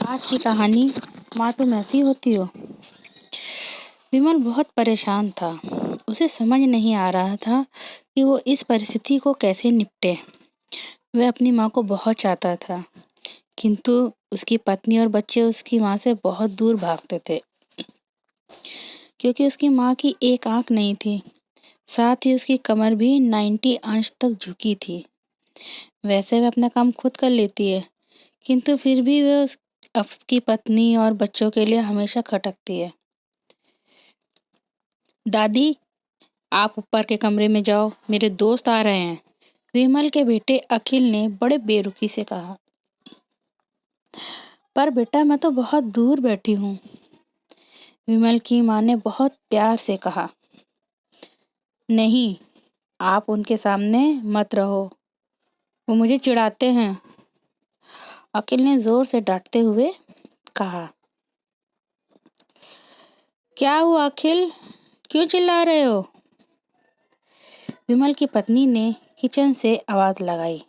आज की कहानी माँ तुम ऐसी होती हो। विमल बहुत परेशान था। उसे समझ नहीं आ रहा था कि वो इस परिस्थिति को कैसे निपटे। वह अपनी माँ को बहुत चाहता था, किंतु उसकी पत्नी और बच्चे उसकी माँ से बहुत दूर भागते थे, क्योंकि उसकी माँ की एक आंख नहीं थी, साथ ही उसकी कमर भी 90 अंश तक झुकी थी। वैसे वह अपना काम खुद कर लेती है, किंतु फिर भी वह उसकी पत्नी और बच्चों के लिए हमेशा खटकती है। दादी, आप ऊपर के कमरे में जाओ, मेरे दोस्त आ रहे हैं, विमल के बेटे अखिल ने बड़े बेरुखी से कहा। पर बेटा, मैं तो बहुत दूर बैठी हूँ, विमल की माँ ने बहुत प्यार से कहा। नहीं, आप उनके सामने मत रहो, वो मुझे चिढ़ाते हैं, अखिल ने जोर से डांटते हुए कहा। क्या हुआ अखिल, क्यों चिल्ला रहे हो? विमल की पत्नी ने किचन से आवाज लगाई।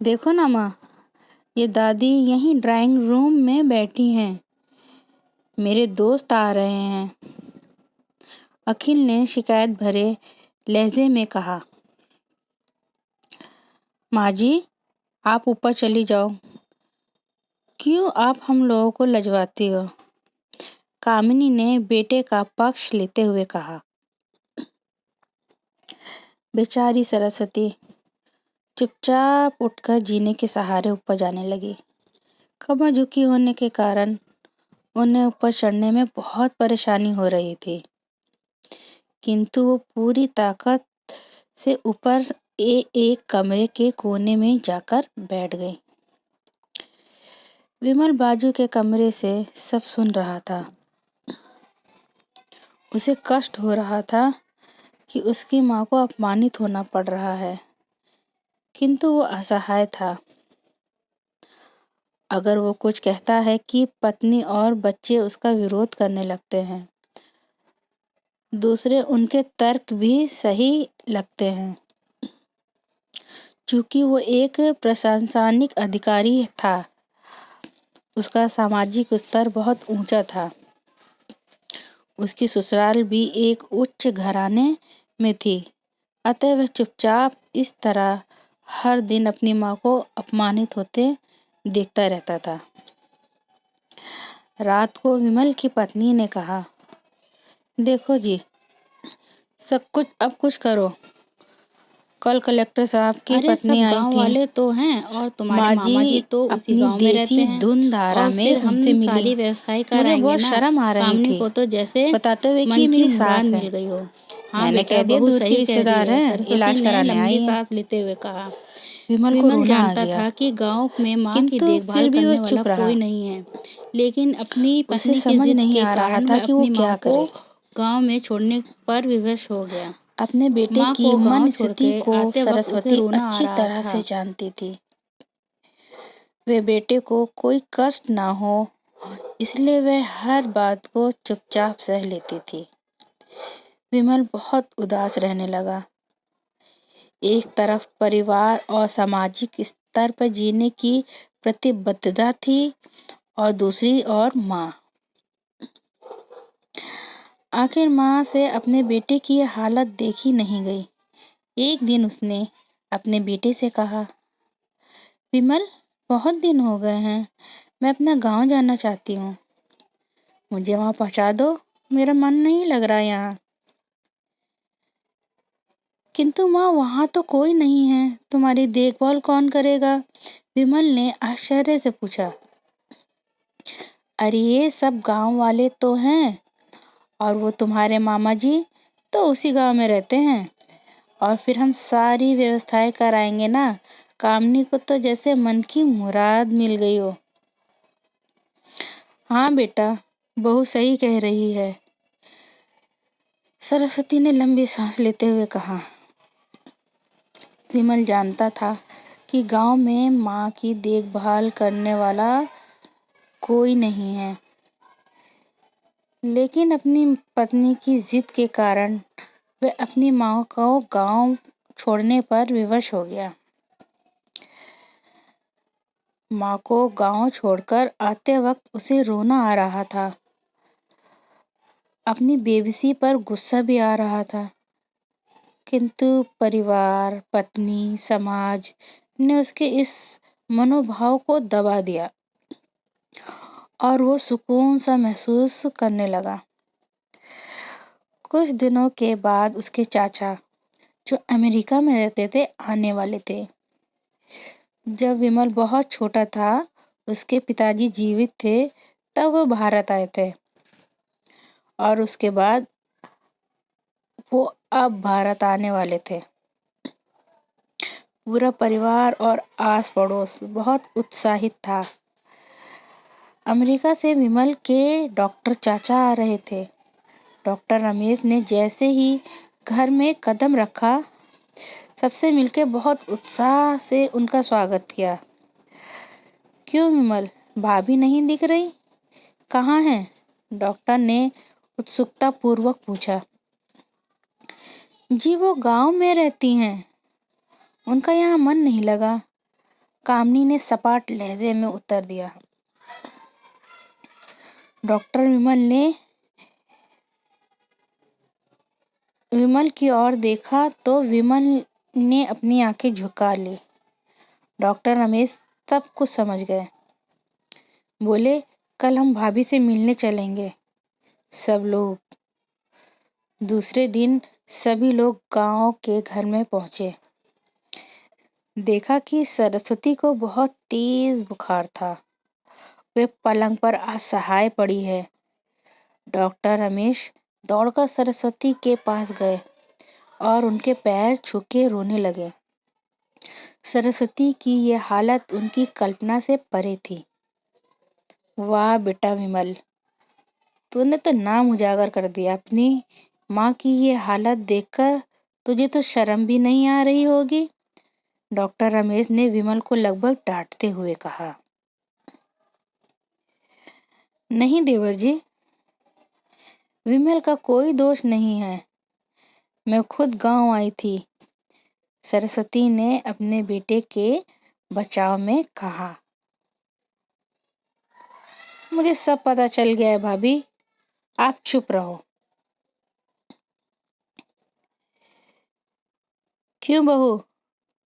देखो ना माँ, ये दादी यहीं ड्राइंग रूम में बैठी हैं, मेरे दोस्त आ रहे हैं, अखिल ने शिकायत भरे लहजे में कहा। माँ जी, आप ऊपर चली जाओ, क्यों आप हम लोगों को लजवाती हो? कामिनी ने बेटे का पक्ष लेते हुए कहा। बेचारी सरस्वती चुपचाप उठकर जीने के सहारे ऊपर जाने लगी। कमर झुकी होने के कारण उन्हें ऊपर चढ़ने में बहुत परेशानी हो रही थी, किंतु वो पूरी ताकत से ऊपर एक कमरे के कोने में जाकर बैठ गई। विमल बाजू के कमरे से सब सुन रहा था। उसे कष्ट हो रहा था कि उसकी माँ को अपमानित होना पड़ रहा है, किंतु वो असहाय था। अगर वो कुछ कहता है कि पत्नी और बच्चे उसका विरोध करने लगते हैं। दूसरे उनके तर्क भी सही लगते हैं। चूंकि वो एक प्रशासनिक अधिकारी था, उसका सामाजिक स्तर बहुत ऊंचा था। उसकी ससुराल भी एक उच्च घराने में थी, अतः वह चुपचाप इस तरह हर दिन अपनी माँ को अपमानित होते देखता रहता था। रात को विमल की पत्नी ने कहा, देखो जी, सब कुछ अब कुछ करो। कल कलेक्टर साहब की पत्नी आई थी। वाले तो हैं और तुम्हारे माँ मामा जी तो उसी अपनी गांव में रहते देसी हैं। धुन धारा और में फिर हम उनसे सारी मिली। व्यवस्थाएं मुझे कराएंगे बहुत ना। शर्म आ रही कामनी थी, को तो जैसे बताते हुए कि मन की मेरी मुराद सास मिल है। गई हो। हाँ मैंने बेटा, कह दिया बहू दूर की सही कह रही रिश्तेदार है, है, सरस्वती इलाज ने कराने आई लंबी है। सांस लेते हुए कहा। विमल को विमल रोना आ जानता गया, था कि गांव में माँ की किंतु देखभाल फिर भी वो करने वाला चुप रहा। कोई नहीं है, लेकिन अपनी उसे पत्नी की समझ जिद नहीं के आ रहा कारण था वह कि वो अपनी माँ क्या को करे। गांव में छोड़ने पर विवश हो गया। अपने बेटे माँ की को गांव मन छोड़ स्थिति के को आते वक्त उसे सरस्वती रोना आ अच्छी रहा तरह से था। जानती थी। वे बेटे को कोई कष्ट ना हो, इसलिए वह हर बात को चुपचाप सह लेती थी। विमल बहुत उदास रहने लगा। एक तरफ परिवार और सामाजिक स्तर पर जीने की प्रतिबद्धता थी और दूसरी ओर माँ। आखिर माँ से अपने बेटे की यह हालत देखी नहीं गई। एक दिन उसने अपने बेटे से कहा, विमल, बहुत दिन हो गए हैं, मैं अपना गांव जाना चाहती हूँ, मुझे वहां पहुंचा दो, मेरा मन नहीं लग रहा यहाँ। किंतु माँ, वहां तो कोई नहीं है, तुम्हारी देखभाल कौन करेगा? विमल ने आश्चर्य से पूछा। अरे ये सब गांव वाले तो हैं, और वो तुम्हारे मामा जी तो उसी गांव में रहते हैं, और फिर हम सारी व्यवस्थाएं कराएंगे ना। कामनी को तो जैसे मन की मुराद मिल गई हो। हाँ बेटा, बहू सही कह रही है, सरस्वती ने लंबी सांस लेते हुए कहा। विमल जानता था कि गांव में माँ की देखभाल करने वाला कोई नहीं है, लेकिन अपनी पत्नी की जिद के कारण वह अपनी माँ को गांव छोड़ने पर विवश हो गया। माँ को गांव छोड़कर आते वक्त उसे रोना आ रहा था। अपनी बेबसी पर गुस्सा भी आ रहा था, किंतु परिवार, पत्नी, समाज ने उसके इस मनोभाव को दबा दिया और वो सुकून सा महसूस करने लगा। कुछ दिनों के बाद उसके चाचा, जो अमेरिका में रहते थे, आने वाले थे। जब विमल बहुत छोटा था, उसके पिताजी जीवित थे, तब वो भारत आए थे और उसके बाद वो अब भारत आने वाले थे। पूरा परिवार और आस पड़ोस बहुत उत्साहित था। अमेरिका से विमल के डॉक्टर चाचा आ रहे थे। डॉक्टर रमेश ने जैसे ही घर में कदम रखा, सबसे मिलके बहुत उत्साह से उनका स्वागत किया। क्यों विमल, भाभी नहीं दिख रही, कहाँ हैं? डॉक्टर ने उत्सुकता पूर्वक पूछा। जी वो गांव में रहती हैं, उनका यहाँ मन नहीं लगा, कामनी ने सपाट लहजे में उत्तर दिया। डॉक्टर विमल की ओर देखा तो विमल ने अपनी आंखें झुका ली। डॉक्टर रमेश सब कुछ समझ गए। बोले, कल हम भाभी से मिलने चलेंगे। सब लोग दूसरे दिन सभी लोग गांव के घर में पहुंचे। देखा कि सरस्वती को बहुत तेज बुखार था। वे पलंग पर असहाय पड़ी है। डॉक्टर रमेश दौड़कर सरस्वती के पास गए और उनके पैर छू के रोने लगे। सरस्वती की यह हालत उनकी कल्पना से परे थी। वाह बेटा विमल, तूने तो नाम उजागर कर दिया। अपनी माँ की ये हालत देखकर तुझे तो शर्म भी नहीं आ रही होगी। डॉक्टर रमेश ने विमल को लगभग डांटते हुए कहा। नहीं देवर जी, विमल का कोई दोष नहीं है, मैं खुद गांव आई थी, सरस्वती ने अपने बेटे के बचाव में कहा। मुझे सब पता चल गया है भाभी, आप चुप रहो। क्यों बहू,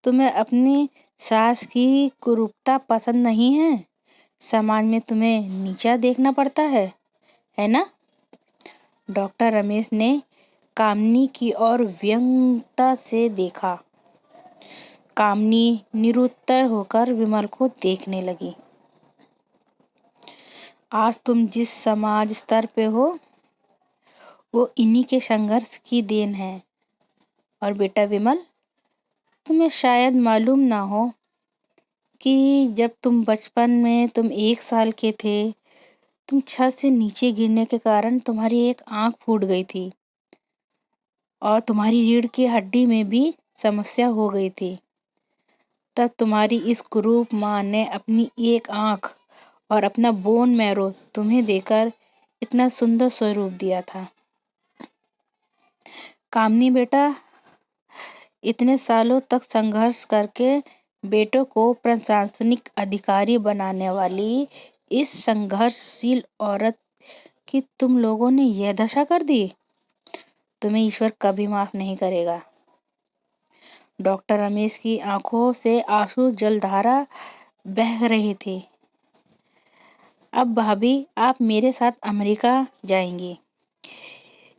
तुम्हें अपनी सास की कुरूपता पसंद नहीं है? समाज में तुम्हें नीचा देखना पड़ता है ना? डॉक्टर रमेश ने कामनी की ओर व्यंग्यता से देखा। कामनी निरुत्तर होकर विमल को देखने लगी। आज तुम जिस समाज स्तर पे हो, वो इन्हीं के संघर्ष की देन है। और बेटा विमल, तुम्हें शायद मालूम ना हो कि जब तुम बचपन में 1 साल के थे, तुम छत से नीचे गिरने के कारण तुम्हारी एक आंख फूट गई थी और तुम्हारी रीढ़ की हड्डी में भी समस्या हो गई थी। तब तुम्हारी इस कुरूप माँ ने अपनी एक आंख और अपना बोन मैरो तुम्हें देकर इतना सुंदर स्वरूप दिया था। कामनी बेटा, इतने सालों तक संघर्ष करके बेटों को प्रशासनिक अधिकारी बनाने वाली इस संघर्षशील औरत की तुम लोगों ने यह दशा कर दी। तुम्हें ईश्वर कभी माफ नहीं करेगा। डॉक्टर रमेश की आंखों से आंसू जलधारा बह रही थी। अब भाभी, आप मेरे साथ अमेरिका जाएंगी,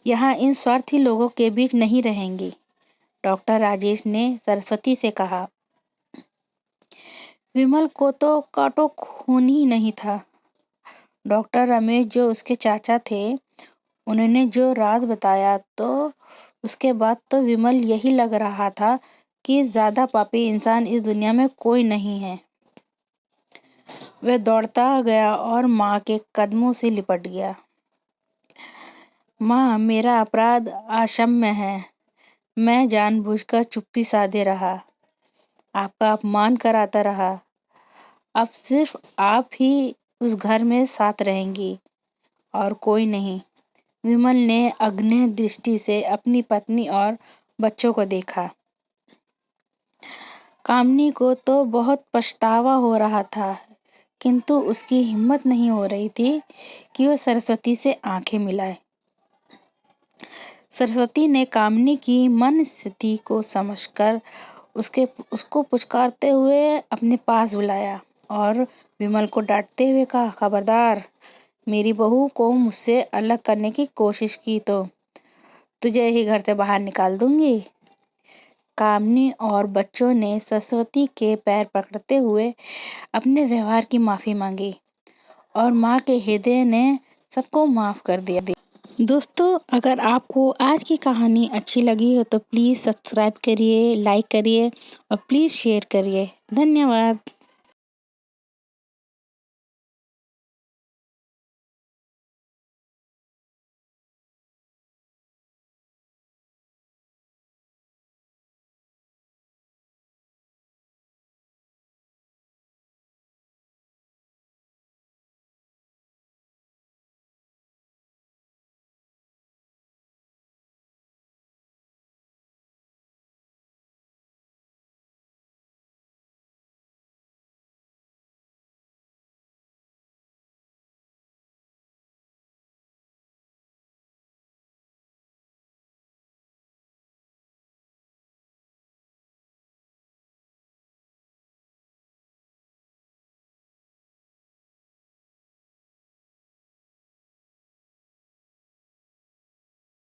यहाँ इन स्वार्थी लोगों के बीच नहीं रहेंगी। डॉक्टर राजेश ने सरस्वती से कहा। विमल को तो कांटो खून ही नहीं था। डॉक्टर रमेश जो उसके चाचा थे, उन्होंने जो राज बताया तो उसके बाद तो विमल यही लग रहा था कि ज्यादा पापी इंसान इस दुनिया में कोई नहीं है। वह दौड़ता गया और माँ के कदमों से लिपट गया। माँ, मेरा अपराध अक्षम्य है। मैं जानबूझकर चुप्पी साधे रहा, आपका अपमान कराता रहा। अब सिर्फ आप ही उस घर में साथ रहेंगी और कोई नहीं। विमल ने अग्नि दृष्टि से अपनी पत्नी और बच्चों को देखा। कामिनी को तो बहुत पछतावा हो रहा था, किंतु उसकी हिम्मत नहीं हो रही थी कि वह सरस्वती से आंखें मिलाए। सरस्वती ने कामिनी की मन स्थिति को समझकर उसको पुचकारते हुए अपने पास बुलाया और विमल को डांटते हुए कहा, खबरदार, मेरी बहू को मुझसे अलग करने की कोशिश की तो तुझे ही घर से बाहर निकाल दूंगी। कामिनी और बच्चों ने सरस्वती के पैर पकड़ते हुए अपने व्यवहार की माफी मांगी और माँ के हृदय ने सबको माफ कर दिया। दोस्तों, अगर आपको आज की कहानी अच्छी लगी हो तो प्लीज़ सब्सक्राइब करिए, लाइक करिए और प्लीज़ शेयर करिए। धन्यवाद।